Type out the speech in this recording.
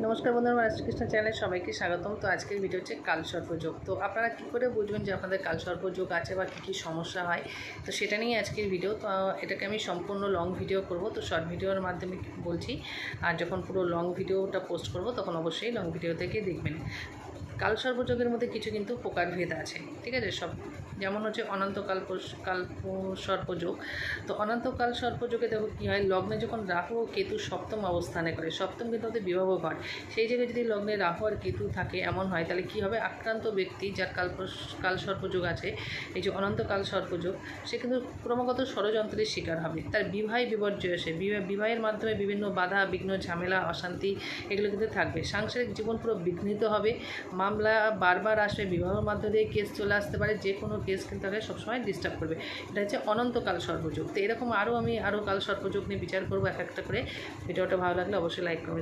নমস্কার বন্ধুরা, আমার শ্রীকৃষ্ণ চ্যানেলে সবাইকে স্বাগতম। তো আজকের ভিডিও হচ্ছে কালসর্পযোগ। তো আপনারা কী করে বুঝবেন যে আপনাদের কালসর্পযোগ আছে বা কী কী সমস্যা হয়, তো সেটা নিয়ে আজকের ভিডিও। তো এটাকে আমি সম্পূর্ণ লং ভিডিও করব, তো শর্ট ভিডিওর মাধ্যমে বলছি। আর যখন পুরো লং ভিডিওটা পোস্ট করব তখন অবশ্যই লং ভিডিও থেকে দেখবেন। কালসর্পযোগের মধ্যে কিছু কিন্তু প্রকারভেদ আছে, ঠিক আছে। সব যেমন হচ্ছে অনন্তকাল সর্পযোগ। তো অনন্তকাল সর্পযোগে দেখো কী হয়, লগ্নে যখন রাহু ও কেতু সপ্তম অবস্থানে করে, সপ্তম কিন্তু ওদের বিবাহ ঘর, সেই জায়গায় যদি লগ্নে রাহু আর কেতু থাকে এমন হয়, তাহলে কী হবে, আক্রান্ত ব্যক্তি যার কালসর্পযোগ আছে, এই যে অনন্তকাল সর্পযোগ, সে কিন্তু ক্রমাগত ষড়যন্ত্রের শিকার হবে। তার বিবাহে বিপর্যয় আসে, বিবাহের মাধ্যমে বিভিন্ন বাধা বিঘ্ন ঝামেলা অশান্তি এগুলো কিন্তু থাকবে। সাংসারিক জীবন পুরো বিঘ্নিত হবে, মামলা বারবার আসবে, বিবাহের মধ্য দিয়ে কেস চলে আসতে পারে, যে কোনো কেস কিন্তু তাকে সবসময় ডিস্টার্ব করবে। এটা হচ্ছে অনন্তকাল সর্পযোগ। তো এরকম আমি আরও কাল সর্পযোগ নিয়ে বিচার করবো এক একটা করে। ভিডিওটা ভালো লাগলে অবশ্যই লাইক করবেন।